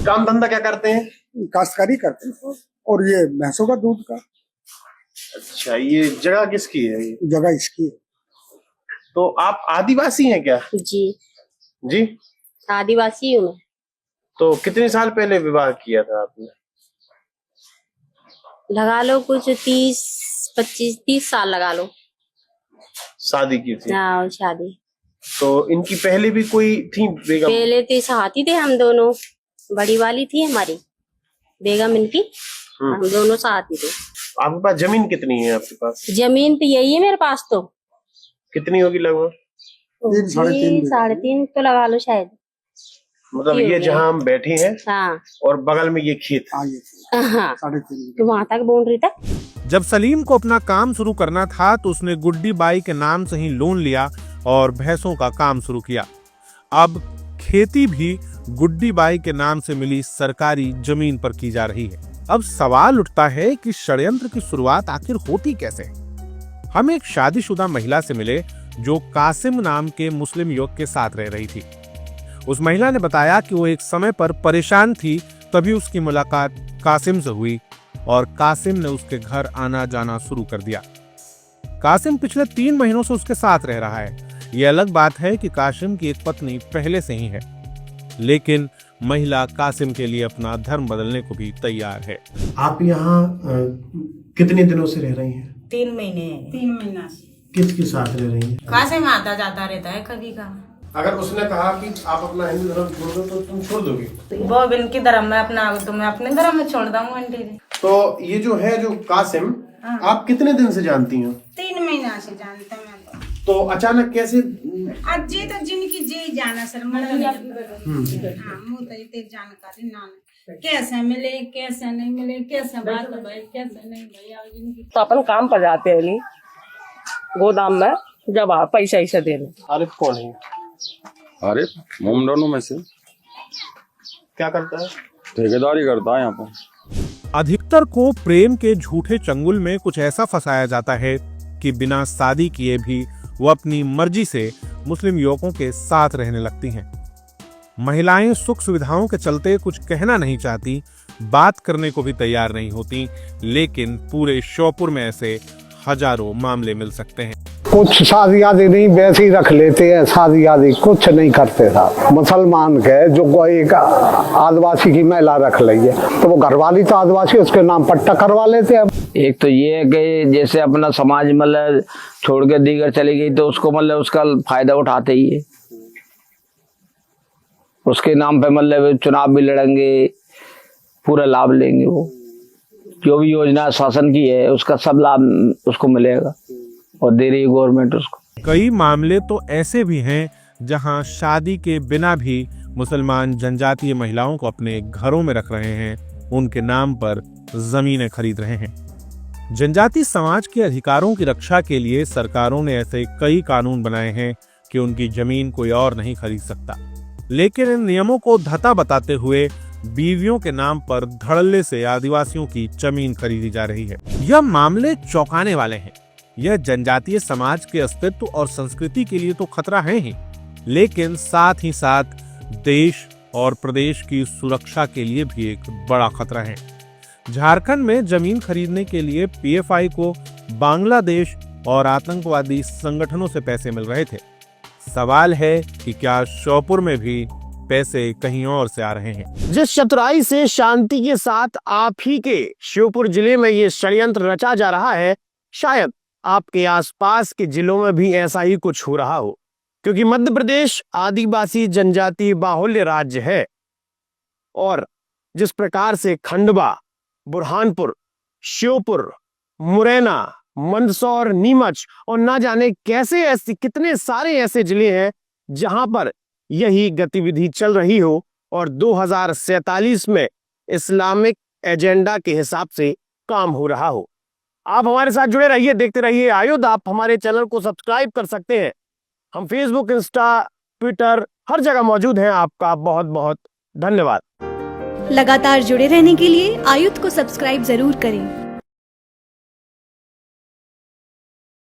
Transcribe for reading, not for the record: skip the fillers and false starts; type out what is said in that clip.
काम धंधा क्या करते हैं? काश्तकारी करते हैं और ये भैंसों का दूध का। अच्छा, ये जगह किसकी है? ये जगह इसकी है। तो आप आदिवासी हैं क्या? जी जी, आदिवासी हूँ मैं। तो कितने साल पहले विवाह किया था आपने? लगा लो कुछ 30 साल लगा लो। शादी की थी? हाँ, शादी तो इनकी पहले भी कोई थी बेगम? पहले तो साथी थे हम दोनों। बड़ी वाली थी हमारी बेगम इनकी, हम दोनों साथी थे। आपके पास जमीन कितनी है? आपके पास जमीन तो यही है मेरे पास। तो कितनी होगी लगभग? 3.5 तो लगा लो शायद। मतलब ये जहाँ हम बैठे हैं, हाँ, और बगल में ये खेत। हाँ, 3.5 तो वहाँ तक बाउंड्री तक। जब सलीम को अपना काम शुरू करना था तो उसने गुड्डी बाई के नाम से ही लोन लिया और भैंसों का काम शुरू किया। अब खेती भी गुड्डी बाई के नाम से मिली सरकारी जमीन पर की जा रही है। अब सवाल उठता है कि षड्यंत्र की शुरुआत आखिर होती कैसे? हम एक शादीशुदा महिला से मिले जो कासिम नाम के मुस्लिम युवक के साथ रह रही थी। उस महिला ने बताया कि वो एक समय पर परेशान थी, तभी उसकी मुलाकात कासिम से हुई और कासिम ने उसके घर आना जाना शुरू कर दिया। कासिम पिछले 3 महीनों से उसके साथ रह रहा है। ये अलग बात है कि कासिम की एक पत्नी पहले से ही है, लेकिन महिला कासिम के लिए अपना धर्म बदलने को भी तैयार है। आप यहाँ कितने दिनों से रह रही हैं? 3 महीने। 3 महीना से। किसके साथ रह रही हैं? कासिम आता जाता रहता है कभी का। अगर उसने कहा कि आप अपना हिंदू धर्म छोड़ दो तो तुम छोड़ दोगे? वो इनकी धर्म में अपना, तो मैं अपने धर्म में छोड़ दूंगा आंटी जी। तो ये जो है जो कासिम, आप कितने दिन से जानती हो? 3 महीना से जानता मैं तो अचानक कैसे? आज जी तो जिनकी जी जाना सर मतलब हाँ मुँह तो जानकारी ना कैसे मिले कैसे नहीं मिले, कैसे बात भाई कैसे नहीं भाई। तो अपन काम पर जाते हैं नहीं गोदाम में, जब आप पैसा ऐसा देने। आरिफ कौन है? आरिफ मोमडोनों में से। क्या करता है? ठेकेदारी करता है यहाँ पर। अधिकतर को प्रेम के झूठे चंगुल में कुछ ऐसा फंसाया जाता है कि बिना शादी किए भी वो अपनी मर्जी से मुस्लिम युवकों के साथ रहने लगती हैं। महिलाएं सुख सुविधाओं के चलते कुछ कहना नहीं चाहती, बात करने को भी तैयार नहीं होती, लेकिन पूरे श्योपुर में ऐसे हजारों मामले मिल सकते हैं। कुछ शादी आदि नहीं वैसे ही रख लेते हैं, शादी आदि कुछ नहीं करते साहब। मुसलमान के जो एक आदिवासी की महिला रख ली है तो वो घरवाली तो आदिवासी उसके नाम पट्टा करवा लेते हैं। एक तो ये है कि जैसे अपना समाज मतलब छोड़ के दीगर चली गई तो उसको मतलब उसका फायदा उठाते ही है, उसके नाम पे मतलब चुनाव भी लड़ेंगे, पूरा लाभ लेंगे। वो जो भी योजना शासन की है उसका सब लाभ उसको मिलेगा और दे रही है गवर्नमेंट उसको। कई मामले तो ऐसे भी हैं जहां शादी के बिना भी मुसलमान जनजातीय महिलाओं को अपने घरों में रख रहे हैं, उनके नाम पर जमीनें खरीद रहे हैं। जनजातीय समाज के अधिकारों की रक्षा के लिए सरकारों ने ऐसे कई कानून बनाए हैं कि उनकी जमीन कोई और नहीं खरीद सकता, लेकिन इन नियमों को धता बताते हुए बीवियों के नाम पर धड़ल्ले से आदिवासियों की जमीन खरीदी जा रही है। यह मामले चौंकाने वाले हैं। यह जनजातीय समाज के अस्तित्व और संस्कृति के लिए तो खतरा है ही, लेकिन साथ ही साथ देश और प्रदेश की सुरक्षा के लिए भी एक बड़ा खतरा है। झारखंड में जमीन खरीदने के लिए पीएफआई को बांग्लादेश और आतंकवादी संगठनों से पैसे मिल रहे थे। सवाल है कि क्या श्योपुर में भी पैसे कहीं और से आ रहे हैं? जिस चतुराई से शांति के साथ आप ही के श्योपुर जिले में ये षड्यंत्र रचा जा रहा है, शायद आपके आसपास के जिलों में भी ऐसा ही कुछ हो रहा हो, क्योंकि मध्य प्रदेश आदिवासी जनजाति बाहुल्य राज्य है और जिस प्रकार से खंडवा, बुरहानपुर, श्योपुर, मुरैना, मंदसौर, नीमच और ना जाने कैसे ऐसे कितने सारे ऐसे जिले हैं जहां पर यही गतिविधि चल रही हो और 2047 में इस्लामिक एजेंडा के हिसाब से काम हो रहा हो। आप हमारे साथ जुड़े रहिए, देखते रहिए आयुध। आप हमारे चैनल को सब्सक्राइब कर सकते हैं। हम फेसबुक, इंस्टा, ट्विटर हर जगह मौजूद हैं। आपका बहुत बहुत धन्यवाद। लगातार जुड़े रहने के लिए आयुध को सब्सक्राइब जरूर करें।